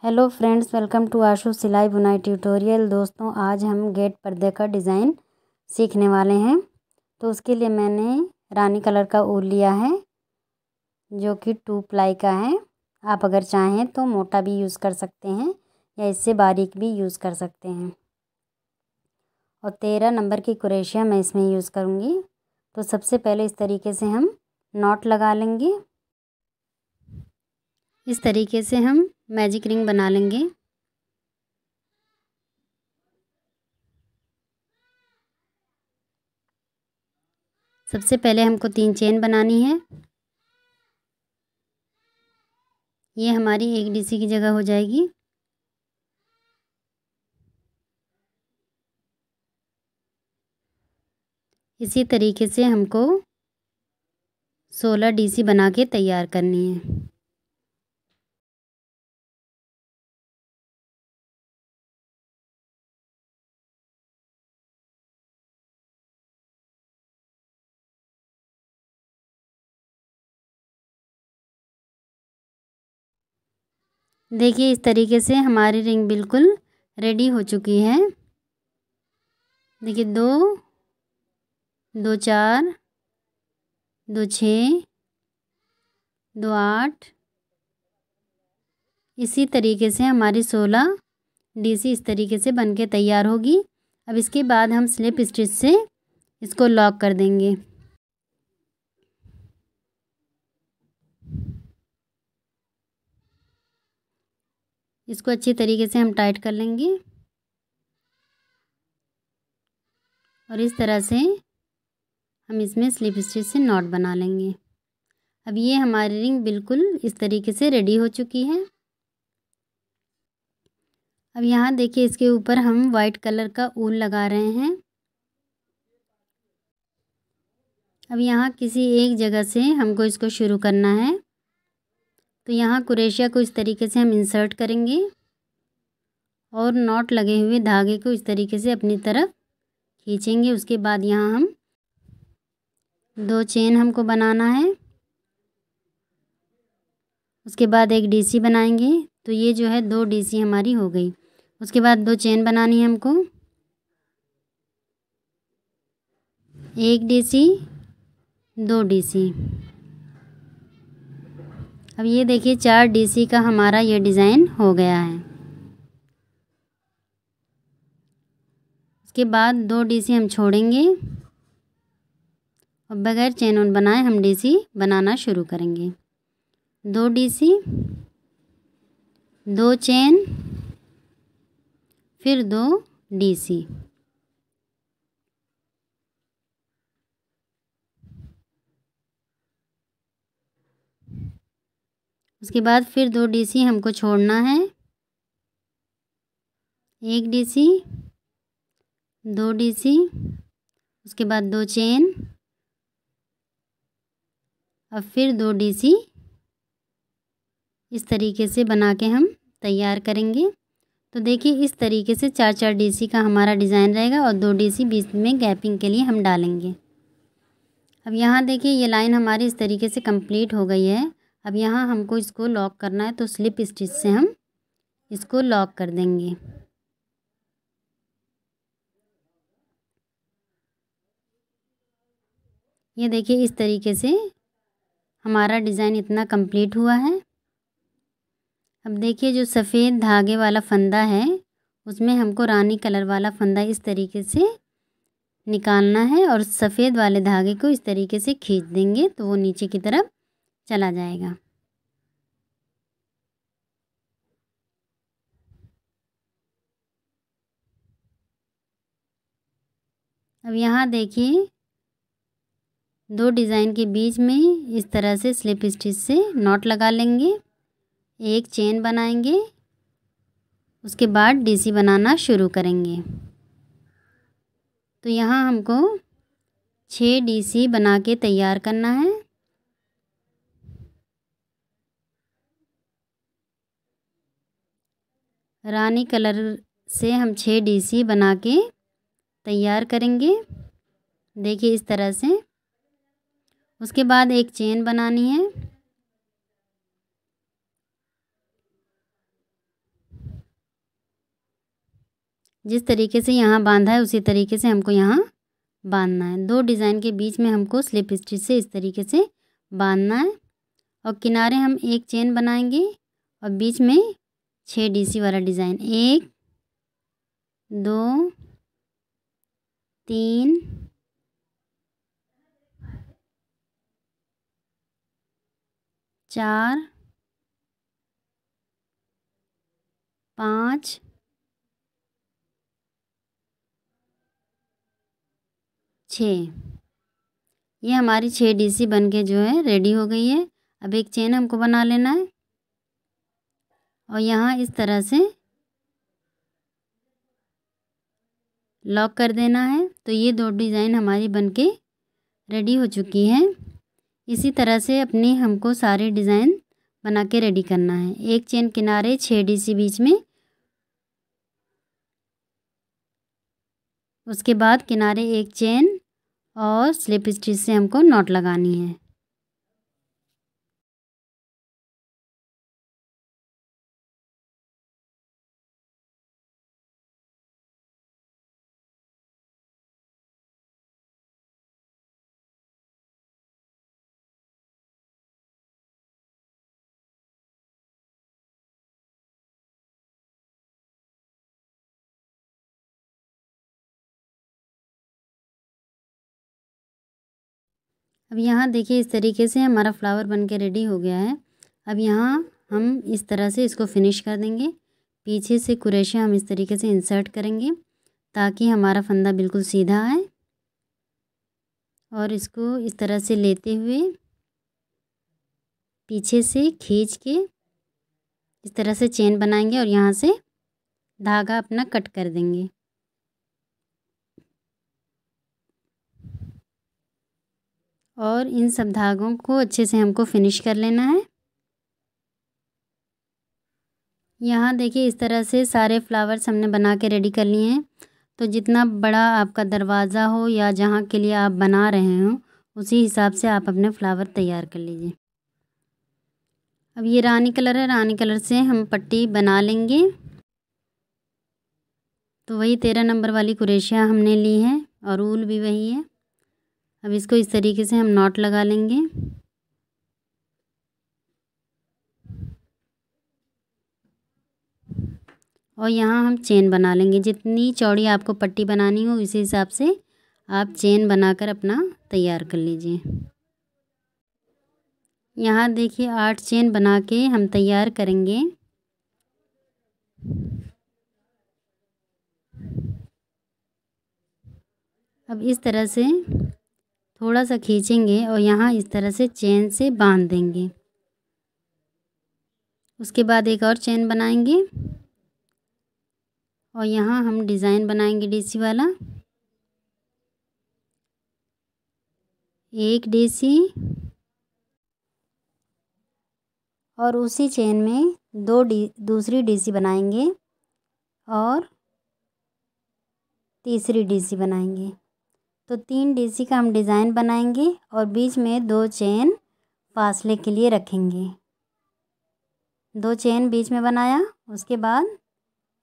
Hello friends, welcome to आशु सिलाई बुनाई tutorial. दोस्तों, आज हम गेट पर्दे का डिज़ाइन सीखने वाले हैं। तो उसके लिए मैंने रानी कलर का ऊल लिया है जो कि 2 प्लाई का है। आप अगर चाहें तो मोटा भी यूज़ कर सकते हैं या इससे बारीक भी यूज़ कर सकते हैं। और 13 नंबर की क्रोशिया मैं इसमें यूज़ करूँगी। तो सबसे पहले इस तरीके से हम नॉट लगा लेंगे। इस तरीके से हम मैजिक रिंग बना लेंगे। सबसे पहले हमको 3 चेन बनानी है। ये हमारी 1 डीसी की जगह हो जाएगी। इसी तरीके से हमको 16 डीसी बना के तैयार करनी है। देखिए, इस तरीके से हमारी रिंग बिल्कुल रेडी हो चुकी है। देखिए, 2 2 4 2 6 2 8। इसी तरीके से हमारी 16 डीसी इस तरीके से बन के तैयार होगी। अब इसके बाद हम स्लिप स्टिच से इसको लॉक कर देंगे। इसको अच्छी तरीके से हम टाइट कर लेंगे और इस तरह से हम इसमें स्लिप स्टिच से नॉट बना लेंगे। अब ये हमारी रिंग बिल्कुल इस तरीके से रेडी हो चुकी है। अब यहाँ देखिए, इसके ऊपर हम वाइट कलर का ऊल लगा रहे हैं। अब यहाँ किसी एक जगह से हमको इसको शुरू करना है। तो यहाँ क्रोशिया को इस तरीके से हम इंसर्ट करेंगे और नॉट लगे हुए धागे को इस तरीके से अपनी तरफ खींचेंगे। उसके बाद यहाँ हम 2 चेन हमको बनाना है। उसके बाद 1 डीसी बनाएंगे। तो ये जो है 2 डीसी हमारी हो गई। उसके बाद 2 चेन बनानी है हमको, 1 डीसी 2 डीसी। अब ये देखिए 4 डीसी का हमारा ये डिज़ाइन हो गया है। उसके बाद 2 डीसी हम छोड़ेंगे और बगैर चेन ऑन बनाए हम डीसी बनाना शुरू करेंगे। 2 डीसी 2 चेन फिर 2 डीसी। उसके बाद फिर 2 डीसी हमको छोड़ना है, 1 डीसी 2 डीसी। उसके बाद 2 चेन, अब फिर 2 डीसी। इस तरीके से बना के हम तैयार करेंगे। तो देखिए, इस तरीके से 4 डीसी का हमारा डिज़ाइन रहेगा और 2 डीसी बीच में गैपिंग के लिए हम डालेंगे। अब यहाँ देखिए, ये लाइन हमारी इस तरीके से कंप्लीट हो गई है। अब यहाँ हमको इसको लॉक करना है। तो स्लिप स्टिच से हम इसको लॉक कर देंगे। ये देखिए, इस तरीके से हमारा डिज़ाइन इतना कंप्लीट हुआ है। अब देखिए, जो सफ़ेद धागे वाला फंदा है उसमें हमको रानी कलर वाला फंदा इस तरीके से निकालना है और सफ़ेद वाले धागे को इस तरीके से खींच देंगे तो वो नीचे की तरफ चला जाएगा। अब यहाँ देखिए, 2 डिज़ाइन के बीच में इस तरह से स्लिप स्टिच से नॉट लगा लेंगे, 1 चेन बनाएंगे। उसके बाद डीसी बनाना शुरू करेंगे। तो यहाँ हमको 6 डीसी बना के तैयार करना है। रानी कलर से हम 6 डीसी बना के तैयार करेंगे, देखिए इस तरह से। उसके बाद 1 चेन बनानी है। जिस तरीके से यहाँ बांधा है उसी तरीके से हमको यहाँ बांधना है। 2 डिज़ाइन के बीच में हमको स्लिप स्टिच से इस तरीके से बांधना है और किनारे हम एक चेन बनाएंगे और बीच में 6 डीसी वाला डिज़ाइन 1 2 3 4 5 6। ये हमारी 6 डीसी बन के जो है रेडी हो गई है। अब एक चेन हमको बना लेना है और यहाँ इस तरह से लॉक कर देना है। तो ये 2 डिज़ाइन हमारी बनके रेडी हो चुकी है। इसी तरह से अपनी हमको सारे डिज़ाइन बना के रेडी करना है। एक चेन किनारे 6 डीसी बीच में, उसके बाद किनारे एक चेन और स्लिप स्टिच से हमको नॉट लगानी है। अब यहाँ देखिए इस तरीके से हमारा फ्लावर बन के रेडी हो गया है। अब यहाँ हम इस तरह से इसको फिनिश कर देंगे। पीछे से कुरेशिया हम इस तरीके से इंसर्ट करेंगे ताकि हमारा फंदा बिल्कुल सीधा आए और इसको इस तरह से लेते हुए पीछे से खींच के इस तरह से चेन बनाएंगे और यहाँ से धागा अपना कट कर देंगे। और इन सब धागों को अच्छे से हमको फिनिश कर लेना है। यहाँ देखिए इस तरह से सारे फ्लावर्स हमने बना के रेडी कर लिए हैं। तो जितना बड़ा आपका दरवाज़ा हो या जहाँ के लिए आप बना रहे हो उसी हिसाब से आप अपने फ्लावर तैयार कर लीजिए। अब ये रानी कलर है, रानी कलर से हम पट्टी बना लेंगे। तो वही 13 नंबर वाली कुरेशिया हमने ली है और ऊल भी वही है। अब इसको इस तरीके से हम नॉट लगा लेंगे। और यहाँ हम चेन बना लेंगे। जितनी चौड़ी आपको पट्टी बनानी हो इसी हिसाब से आप चेन बनाकर अपना तैयार कर लीजिए। यहाँ देखिए 8 चेन बना के हम तैयार करेंगे। अब इस तरह से थोड़ा सा खींचेंगे और यहाँ इस तरह से चेन से बांध देंगे। उसके बाद एक और चेन बनाएंगे और यहाँ हम डिज़ाइन बनाएंगे डीसी वाला। 1 डीसी और उसी चेन में दूसरी डीसी बनाएंगे और तीसरी डीसी बनाएंगे। तो 3 डीसी का हम डिज़ाइन बनाएंगे और बीच में 2 चेन फासले के लिए रखेंगे। 2 चेन बीच में बनाया, उसके बाद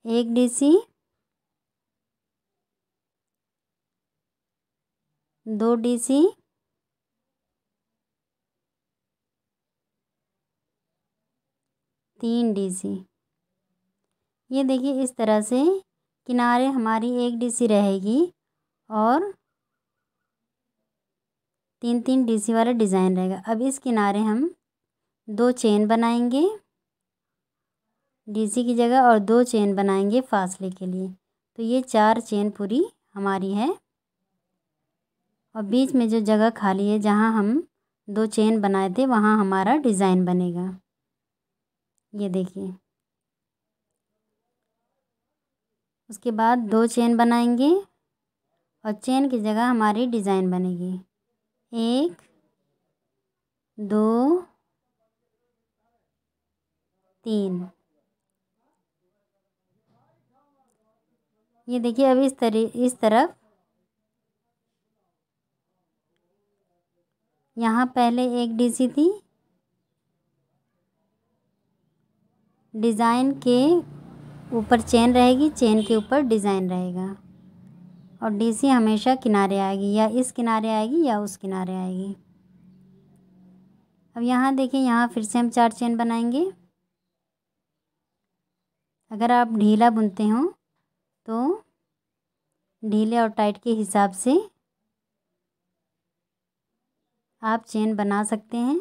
1 डीसी 2 डीसी 3 डीसी। ये देखिए इस तरह से किनारे हमारी 1 डीसी रहेगी और 3-3 डीसी वाला डिज़ाइन रहेगा। अब इस किनारे हम 2 चेन बनाएंगे डीसी की जगह और 2 चेन बनाएंगे फासले के लिए। तो ये 4 चेन पूरी हमारी है और बीच में जो जगह खाली है जहाँ हम 2 चेन बनाए थे वहाँ हमारा डिज़ाइन बनेगा। ये देखिए, उसके बाद 2 चेन बनाएंगे और चेन की जगह हमारी डिज़ाइन बनेगी। 1 2 3। ये देखिए अब इस तरफ यहाँ पहले 1 डीसी थी, डिज़ाइन के ऊपर चेन रहेगी, चेन के ऊपर डिज़ाइन रहेगा और डीसी हमेशा किनारे आएगी, या इस किनारे आएगी या उस किनारे आएगी। अब यहाँ देखिए, यहाँ फिर से हम 4 चेन बनाएंगे। अगर आप ढीला बुनते हो तो ढीले और टाइट के हिसाब से आप चेन बना सकते हैं।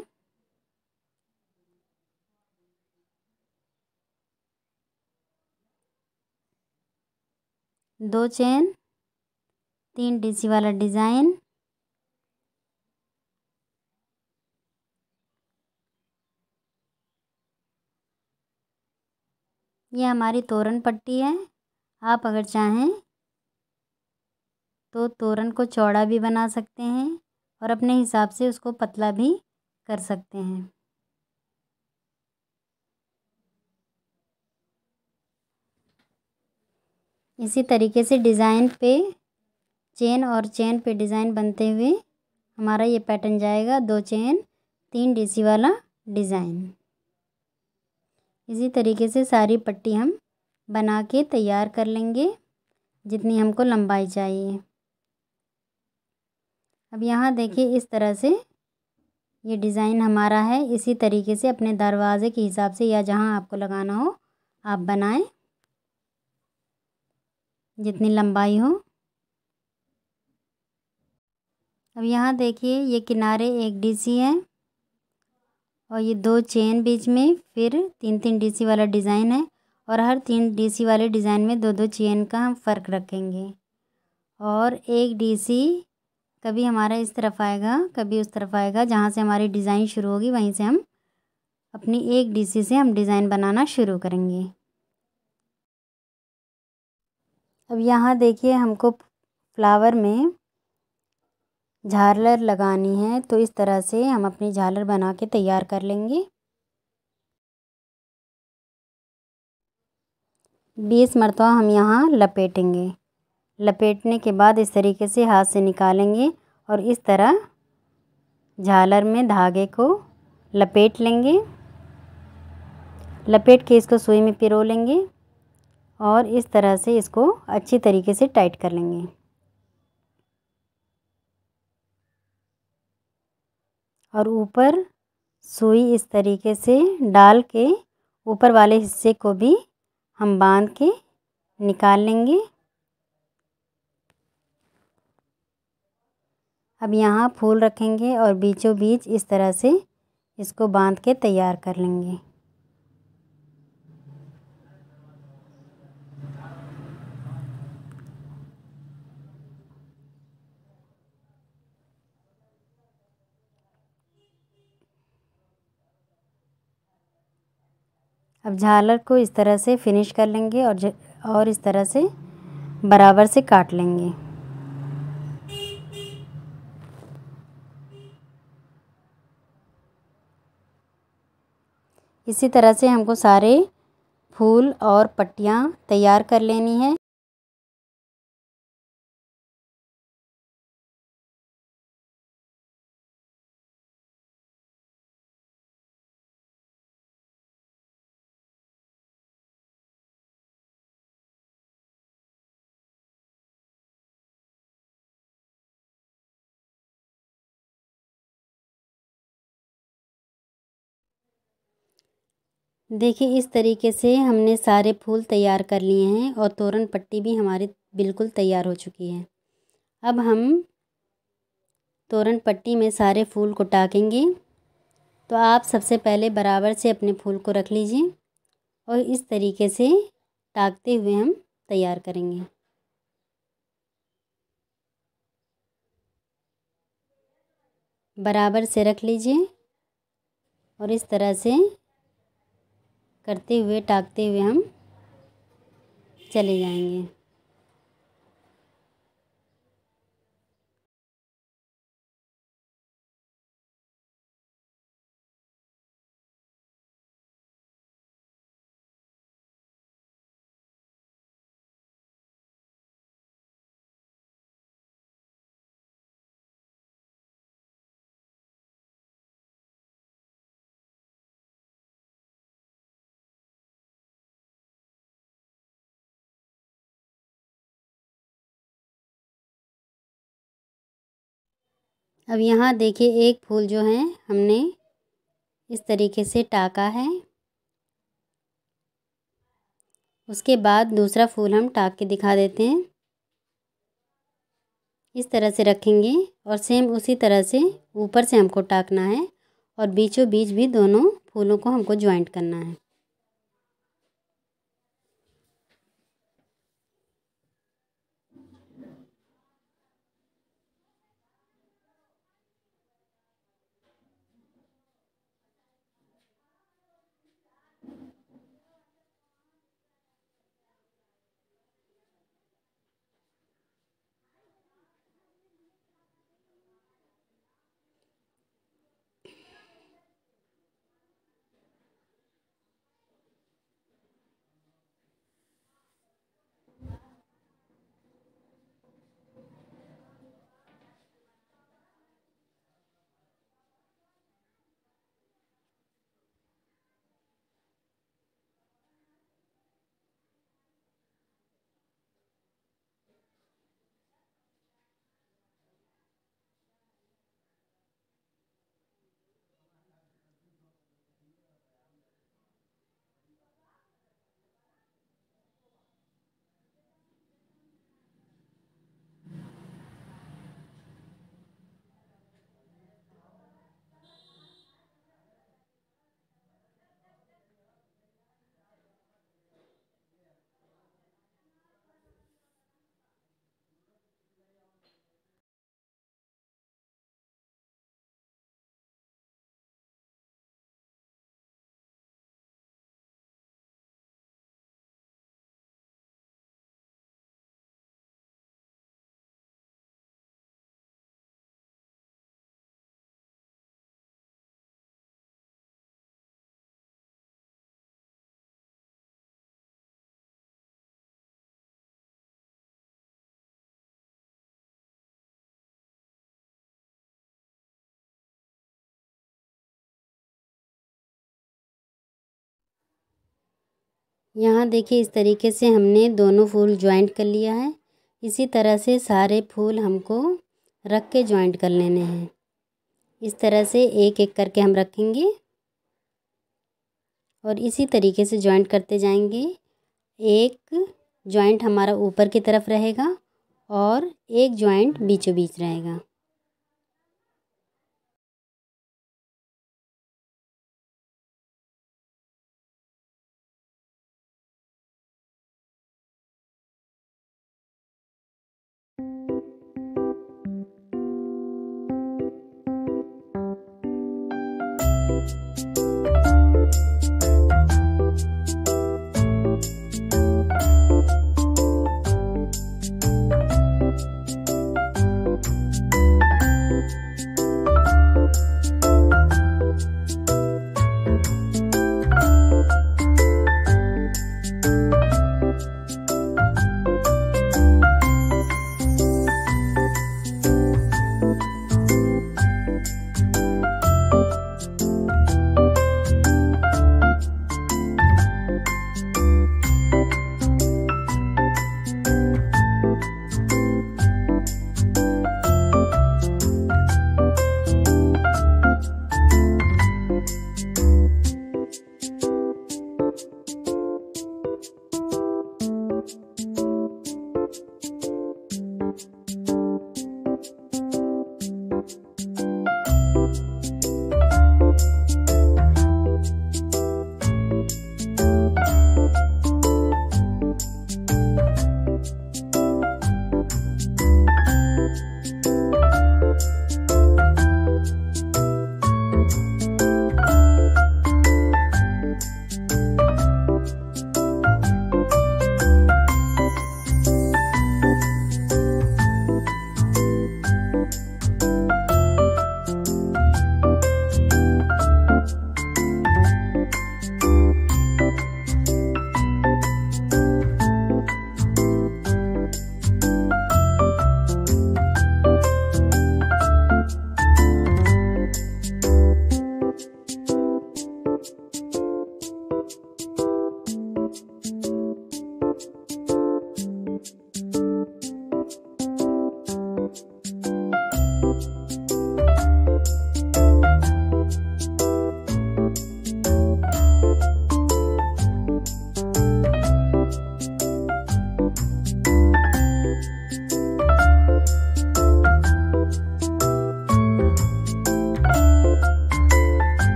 दो चेन, 3 डीसी वाला डिज़ाइन, ये हमारी तोरण पट्टी है। आप अगर चाहें तो तोरण को चौड़ा भी बना सकते हैं और अपने हिसाब से उसको पतला भी कर सकते हैं। इसी तरीके से डिज़ाइन पे चेन और चेन पे डिज़ाइन बनते हुए हमारा ये पैटर्न जाएगा। 2 चेन, 3 डीसी वाला डिज़ाइन। इसी तरीके से सारी पट्टी हम बना के तैयार कर लेंगे जितनी हमको लंबाई चाहिए। अब यहाँ देखिए, इस तरह से ये डिज़ाइन हमारा है। इसी तरीके से अपने दरवाज़े के हिसाब से या जहाँ आपको लगाना हो आप बनाएं, जितनी लंबाई हो। अब यहाँ देखिए, ये किनारे 1 डीसी है और ये 2 चेन बीच में, फिर 3-3 डीसी वाला डिज़ाइन है और हर 3 डीसी वाले डिज़ाइन में 2-2 चेन का हम फ़र्क रखेंगे। और 1 डीसी कभी हमारा इस तरफ आएगा, कभी उस तरफ आएगा। जहाँ से हमारी डिज़ाइन शुरू होगी वहीं से हम अपनी 1 डीसी से हम डिज़ाइन बनाना शुरू करेंगे। अब यहाँ देखिए, हमको फ्लावर में झालर लगानी है, तो इस तरह से हम अपनी झालर बना के तैयार कर लेंगे। 20 मरतबा हम यहाँ लपेटेंगे। लपेटने के बाद इस तरीके से हाथ से निकालेंगे और इस तरह झालर में धागे को लपेट लेंगे। लपेट के इसको सुई में पिरो लेंगे और इस तरह से इसको अच्छी तरीके से टाइट कर लेंगे। और ऊपर सुई इस तरीके से डाल के ऊपर वाले हिस्से को भी हम बांध के निकाल लेंगे। अब यहाँ फूल रखेंगे और बीचों बीच इस तरह से इसको बांध के तैयार कर लेंगे। अब झालर को इस तरह से फिनिश कर लेंगे और इस तरह से बराबर से काट लेंगे। इसी तरह से हमको सारे फूल और पट्टियाँ तैयार कर लेनी है। देखिए, इस तरीके से हमने सारे फूल तैयार कर लिए हैं और तोरण पट्टी भी हमारी बिल्कुल तैयार हो चुकी है। अब हम तोरण पट्टी में सारे फूल को टाकेंगे। तो आप सबसे पहले बराबर से अपने फूल को रख लीजिए और इस तरीके से टाकते हुए हम तैयार करेंगे। बराबर से रख लीजिए और इस तरह से करते हुए टाकते हुए हम चले जाएंगे। अब यहाँ देखिए एक फूल जो है हमने इस तरीके से टाका है। उसके बाद दूसरा फूल हम टाक के दिखा देते हैं। इस तरह से रखेंगे और सेम उसी तरह से ऊपर से हमको टाकना है और बीचों बीच भी दोनों फूलों को हमको ज्वाइंट करना है। यहाँ देखिए इस तरीके से हमने दोनों फूल ज्वाइंट कर लिया है। इसी तरह से सारे फूल हमको रख के ज्वाइंट कर लेने हैं। इस तरह से एक एक करके हम रखेंगे और इसी तरीके से ज्वाइंट करते जाएंगे। एक ज्वाइंट हमारा ऊपर की तरफ रहेगा और एक ज्वाइंट बीचों बीच रहेगा।